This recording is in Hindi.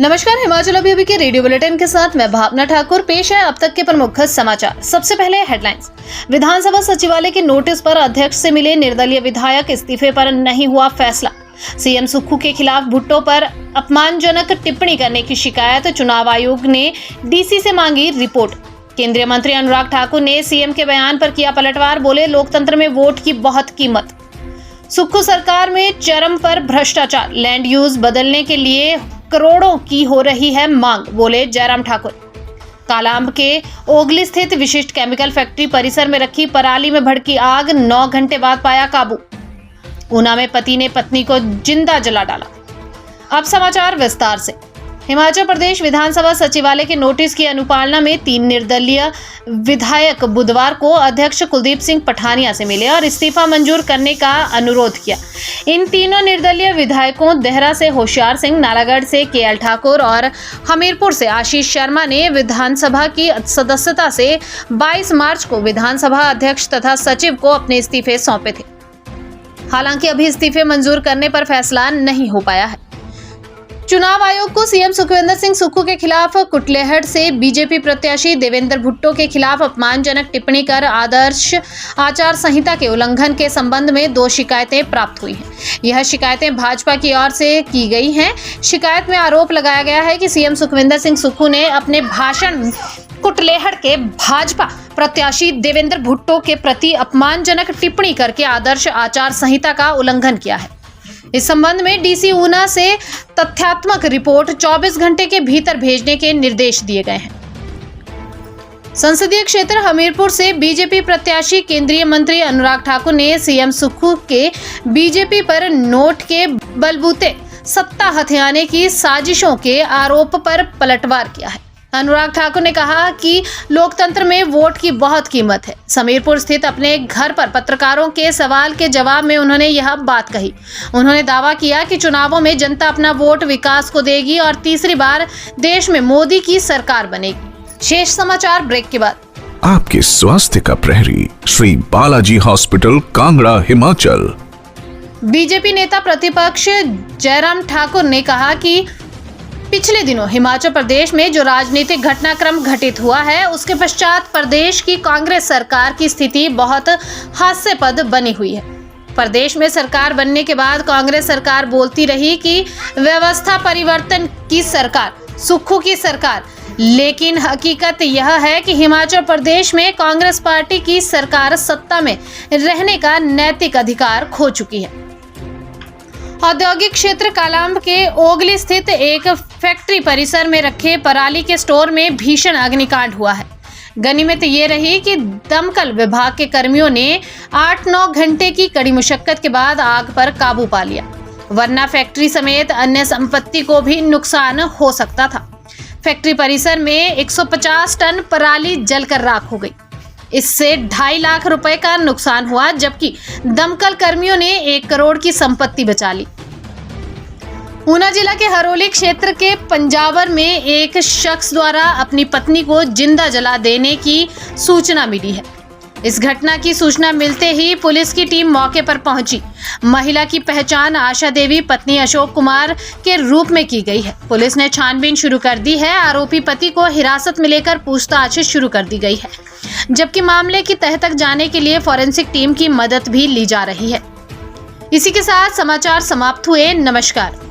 नमस्कार, हिमाचल अभी के रेडियो बुलेटिन के साथ मैं भावना ठाकुर। पेश है अब तक के प्रमुख समाचार। सबसे पहले हेडलाइंस। विधानसभा सचिवालय के नोटिस पर अध्यक्ष से मिले निर्दलीय विधायक, इस्तीफे पर नहीं हुआ फैसला। सीएम सुक्खू के खिलाफ भुट्टो पर अपमानजनक टिप्पणी करने की शिकायत, चुनाव आयोग ने डीसी से मांगी रिपोर्ट। केंद्रीय मंत्री अनुराग ठाकुर ने सीएम के बयान पर किया पलटवार, बोले लोकतंत्र में वोट की बहुत कीमत। सुक्खू सरकार में चरम पर भ्रष्टाचार, लैंड यूज बदलने के लिए करोड़ों की हो रही है मांग, बोले जयराम ठाकुर। कालाअंब के ओगली स्थित विशिष्ट केमिकल फैक्ट्री परिसर में रखी पराली में भड़की आग, 9 घंटे बाद पाया काबू। ऊना में पति ने पत्नी को जिंदा जला डाला। अब समाचार विस्तार से। हिमाचल प्रदेश विधानसभा सचिवालय के नोटिस की अनुपालना में 3 निर्दलीय विधायक बुधवार को अध्यक्ष कुलदीप सिंह पठानिया से मिले और इस्तीफा मंजूर करने का अनुरोध किया। इन तीनों निर्दलीय विधायकों देहरा से होशियार सिंह, नालागढ़ से केएल ठाकुर और हमीरपुर से आशीष शर्मा ने विधानसभा की सदस्यता से 22 मार्च को विधानसभा अध्यक्ष तथा सचिव को अपने इस्तीफे सौंपे थे। हालांकि अभी इस्तीफे मंजूर करने पर फैसला नहीं हो पाया है। चुनाव आयोग को सीएम सुखविंदर सिंह सुक्खू के खिलाफ कुटलेहड़ से बीजेपी प्रत्याशी देवेंद्र भुट्टो के खिलाफ अपमानजनक टिप्पणी कर आदर्श आचार संहिता के उल्लंघन के संबंध में 2 शिकायतें प्राप्त हुई हैं। यह शिकायतें भाजपा की ओर से की गई हैं। शिकायत में आरोप लगाया गया है कि सीएम सुखविंदर सिंह सुक्खू ने अपने भाषण में कुटलेहड़ के भाजपा प्रत्याशी देवेंद्र भुट्टो के प्रति अपमानजनक टिप्पणी करके आदर्श आचार संहिता का उल्लंघन किया है। इस संबंध में डीसी ऊना से तथ्यात्मक रिपोर्ट 24 घंटे के भीतर भेजने के निर्देश दिए गए हैं। संसदीय क्षेत्र हमीरपुर से बीजेपी प्रत्याशी केंद्रीय मंत्री अनुराग ठाकुर ने सीएम सुक्खू के बीजेपी पर नोट के बलबूते सत्ता हथियाने की साजिशों के आरोप पर पलटवार किया है। अनुराग ठाकुर ने कहा कि लोकतंत्र में वोट की बहुत कीमत है। समीरपुर स्थित अपने घर पर पत्रकारों के सवाल के जवाब में उन्होंने यह बात कही। उन्होंने दावा किया कि चुनावों में जनता अपना वोट विकास को देगी और तीसरी बार देश में मोदी की सरकार बनेगी। शेष समाचार ब्रेक के बाद। आपके स्वास्थ्य का प्रहरी, श्री बालाजी हॉस्पिटल, कांगड़ा, हिमाचल। बीजेपी नेता प्रतिपक्ष जयराम ठाकुर ने कहा कि पिछले दिनों हिमाचल प्रदेश में जो राजनीतिक घटनाक्रम घटित हुआ है, उसके पश्चात प्रदेश की कांग्रेस सरकार की स्थिति बहुत हास्यास्पद बनी हुई है। प्रदेश में सरकार बनने के बाद कांग्रेस सरकार बोलती रही कि व्यवस्था परिवर्तन की सरकार, सुक्खू की सरकार, लेकिन हकीकत यह है कि हिमाचल प्रदेश में कांग्रेस पार्टी की सरकार सत्ता में रहने का नैतिक अधिकार खो चुकी है। औद्योगिक क्षेत्र कालाअंब के ओगली स्थित एक फैक्ट्री परिसर में रखे पराली के स्टोर में भीषण अग्निकांड हुआ है। गनीमत ये रही कि दमकल विभाग के कर्मियों ने 8-9 घंटे की कड़ी मुशक्कत के बाद आग पर काबू पा लिया, वरना फैक्ट्री समेत अन्य संपत्ति को भी नुकसान हो सकता था। फैक्ट्री परिसर में 150 टन पराली जलकर राख हो गई। इससे 2.5 लाख रुपए का नुकसान हुआ, जबकि दमकल कर्मियों ने 1 करोड़ की संपत्ति बचा ली। ऊना जिला के हरोली क्षेत्र के पंजावर में एक शख्स द्वारा अपनी पत्नी को जिंदा जला देने की सूचना मिली है। इस घटना की सूचना मिलते ही पुलिस की टीम मौके पर पहुंची। महिला की पहचान आशा देवी, पत्नी अशोक कुमार के रूप में की गई है। पुलिस ने छानबीन शुरू कर दी है। आरोपी पति को हिरासत में लेकर पूछताछ शुरू कर दी गई है, जबकि मामले की तह तक जाने के लिए फॉरेंसिक टीम की मदद भी ली जा रही है। इसी के साथ समाचार समाप्त हुए। नमस्कार।